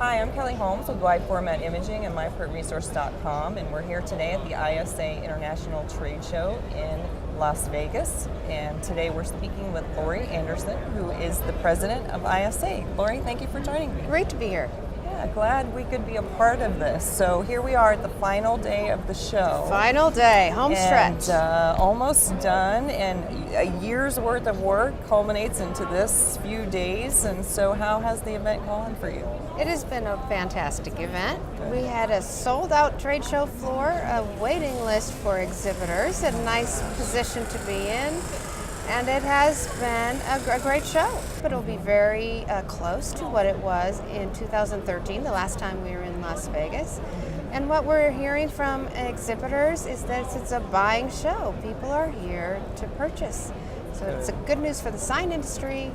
Hi, I'm Kelly Holmes with Wide Format Imaging and PrintingNews.com, and we're here today at the ISA International Trade Show in Las Vegas. And today we're speaking with Lori Anderson, who is the president of ISA. Lori, thank you for joining me. Great to be here. Yeah, glad we could be a part of this. So here we are at the final day of the show. Final day, home and, stretch. Almost done, and a year's worth of work culminates into this few days. And so how has the event gone for you? It has been a fantastic event. We had a sold-out trade show floor, a waiting list for exhibitors, a nice position to be in, and it has been a great show. But it'll be very close to what it was in 2013, the last time we were in Las Vegas. And what we're hearing from exhibitors is that it's a buying show. People are here to purchase. So it's a good news for the sign industry,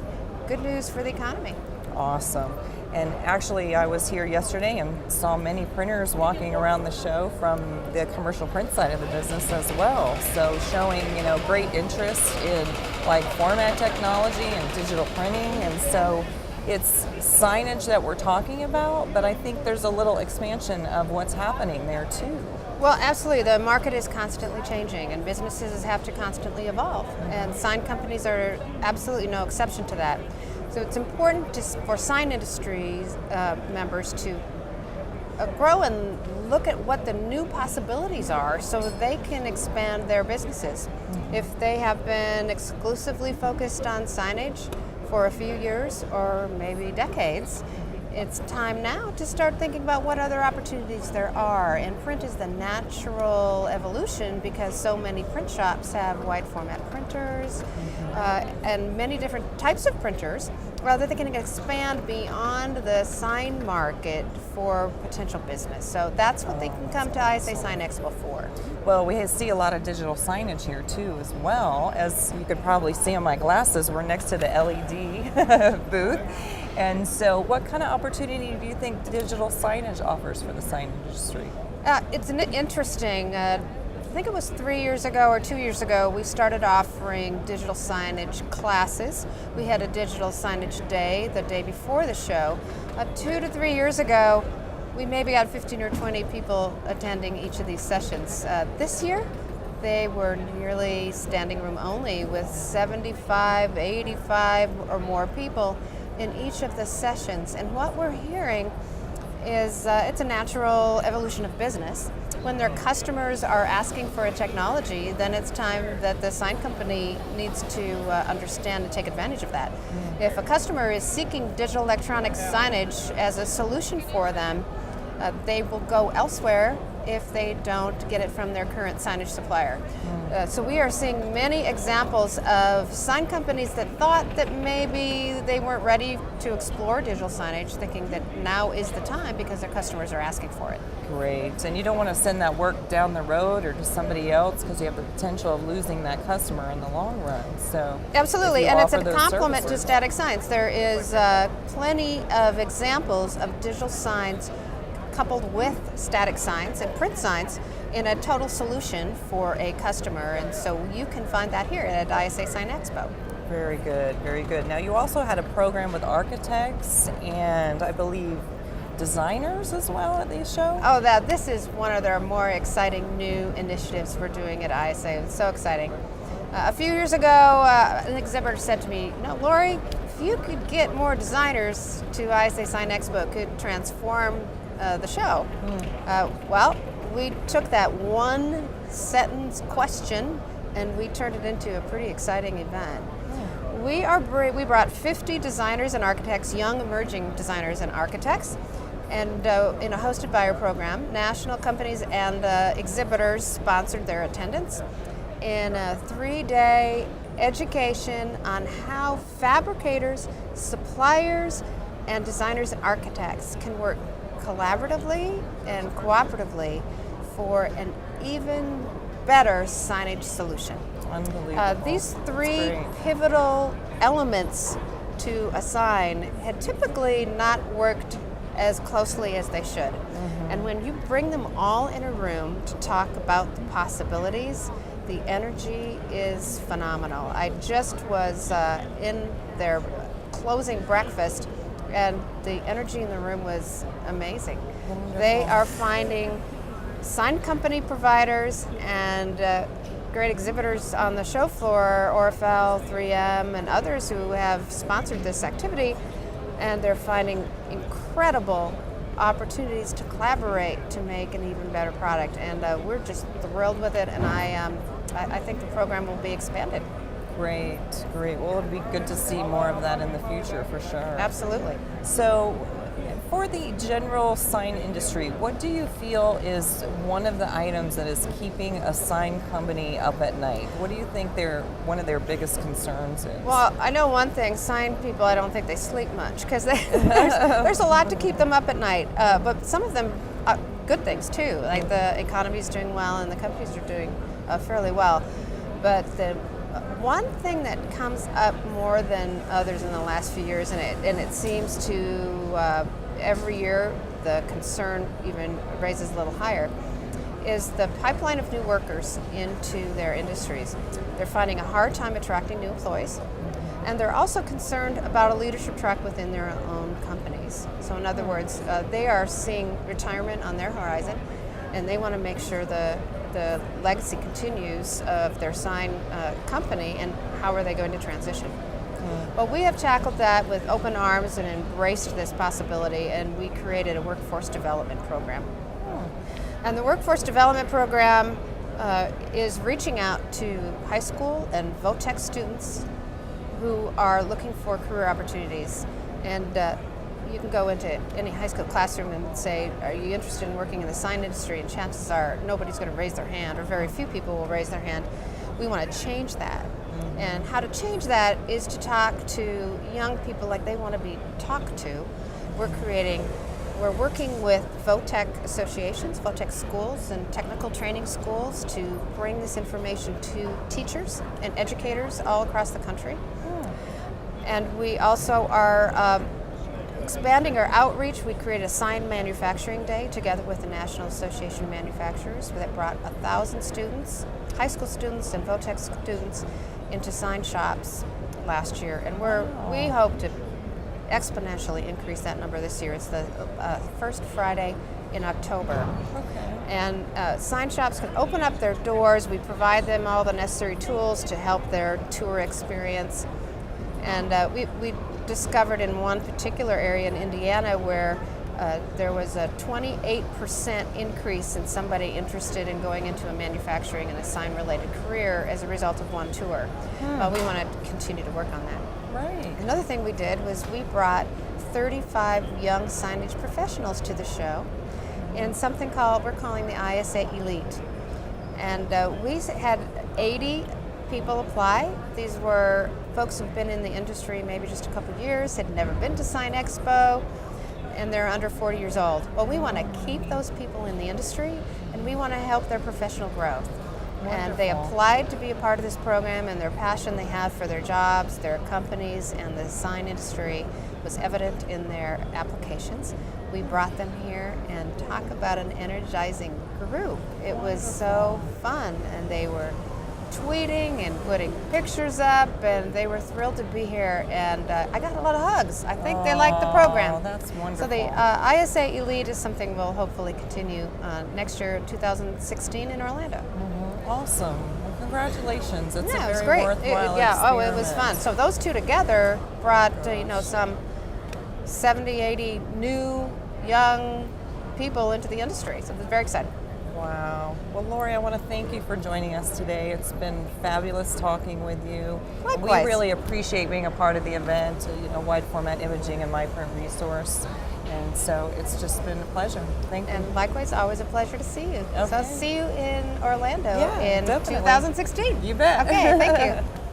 good news for the economy. Awesome. And actually, I was here yesterday and saw many printers walking around the show from the commercial print side of the business as well. So showing, great interest in like format technology and digital printing. And so it's signage that we're talking about, but I think there's a little expansion of what's happening there too. Well, absolutely. The market is constantly changing and businesses have to constantly evolve. And sign companies are absolutely no exception to that. So it's important for sign industries members to grow and look at what the new possibilities are so they can expand their businesses. If they have been exclusively focused on signage for a few years or maybe decades, it's time now to start thinking about what other opportunities there are. And print is the natural evolution because so many print shops have wide format printers and many different types of printers, that they can expand beyond the sign market for potential business. So that's what they can come to ISA Sign Expo for. Well, we see a lot of digital signage here too, as well. As you could probably see on my glasses, we're next to the LED booth. And so what kind of opportunity do you think digital signage offers for the sign industry? It's interesting. I think it was 3 years ago or 2 years ago, we started offering digital signage classes. We had a digital signage day the day before the show. 2 to 3 years ago, we maybe had 15 or 20 people attending each of these sessions. This year, they were nearly standing room only with 75, 85 or more people in each of the sessions. And what we're hearing is it's a natural evolution of business. When their customers are asking for a technology, then it's time that the sign company needs to understand and take advantage of that. If a customer is seeking digital electronic signage as a solution for them, they will go elsewhere if they don't get it from their current signage supplier. So we are seeing many examples of sign companies that thought that maybe they weren't ready to explore digital signage, thinking that now is the time because their customers are asking for it. Great. And you don't want to send that work down the road or to somebody else because you have the potential of losing that customer in the long run. So absolutely, and it's a complement services to static signs. There is plenty of examples of digital signs coupled with static signs and print signs in a total solution for a customer. And so you can find that here at ISA Sign Expo. Very good, very good. Now you also had a program with architects and I believe designers as well at the show? Oh, this is one of their more exciting new initiatives we're doing at ISA. It's so exciting. A few years ago, an exhibitor said to me, Lori, if you could get more designers to ISA Sign Expo, it could transform the show. Well, we took that one sentence question and we turned it into a pretty exciting event. We brought 50 designers and architects, young emerging designers and architects, and in a hosted buyer program, national companies and exhibitors sponsored their attendance in a 3-day education on how fabricators, suppliers, and designers and architects can work collaboratively and cooperatively for an even better signage solution. Unbelievable. These three pivotal elements to a sign had typically not worked as closely as they should. And when you bring them all in a room to talk about the possibilities, the energy is phenomenal. I just was in their closing breakfast, and the energy in the room was amazing. Wonderful. They are finding sign company providers and great exhibitors on the show floor, ORFL, 3M, and others who have sponsored this activity, and they're finding incredible opportunities to collaborate to make an even better product, and we're just thrilled with it, and I think the program will be expanded. Great. Well, it'll be good to see more of that in the future for sure. Absolutely. So, for the general sign industry, what do you feel is one of the items that is keeping a sign company up at night? What do you think one of their biggest concerns is? Well, I know one thing, sign people, I don't think they sleep much, because there's a lot to keep them up at night, but some of them good things too, like the economy's doing well and the companies are doing fairly well. But the one thing that comes up more than others in the last few years, and it seems to every year the concern even raises a little higher, is the pipeline of new workers into their industries. They're finding a hard time attracting new employees, and they're also concerned about a leadership track within their own companies. So in other words, they are seeing retirement on their horizon, and they want to make sure the legacy continues of their sign company, and how are they going to transition. Well, we have tackled that with open arms and embraced this possibility, and we created a workforce development program. And the workforce development program is reaching out to high school and VOTEC students who are looking for career opportunities. And you can go into any high school classroom and say, are you interested in working in the sign industry? And chances are nobody's going to raise their hand, or very few people will raise their hand. We want to change that. And how to change that is to talk to young people like they want to be talked to. We're working with VOTEC associations, VOTEC schools, and technical training schools to bring this information to teachers and educators all across the country. And we also are expanding our outreach. We created a sign manufacturing day together with the National Association of Manufacturers that brought 1,000 students, high school students and VOTEC students, into sign shops last year. And we hope to exponentially increase that number this year. It's the first Friday in October. Okay. And sign shops can open up their doors. We provide them all the necessary tools to help their tour experience. And we discovered in one particular area in Indiana where there was a 28% increase in somebody interested in going into a manufacturing and a sign-related career as a result of one tour. We want to continue to work on that. Right. Another thing we did was we brought 35 young signage professionals to the show in something we're calling the ISA Elite. And we had 80 people apply. These were folks who've been in the industry maybe just a couple of years, had never been to Sign Expo, and they're under 40 years old. Well, we want to keep those people in the industry, and we want to help their professional growth. Wonderful. And they applied to be a part of this program, and their passion they have for their jobs, their companies, and the sign industry was evident in their applications. We brought them here and talk about an energizing group. It was so fun, and they were tweeting and putting pictures up, and they were thrilled to be here, and I got a lot of hugs. I think they liked the program. That's wonderful. So the ISA Elite is something we'll hopefully continue next year, 2016, in Orlando. Awesome. Well, congratulations. It's Yeah, a it was very great. worthwhile It was experiment. fun. So those two together brought some 70, 80 new, young people into the industry. So it was very exciting. Wow. Well, Lori, I want to thank you for joining us today. It's been fabulous talking with you. Likewise. We really appreciate being a part of the event, wide format imaging and my print resource. And so it's just been a pleasure. Thank you. And likewise, always a pleasure to see you. Okay. So see you in Orlando Yeah, in definitely. 2016. You bet. Okay, thank you.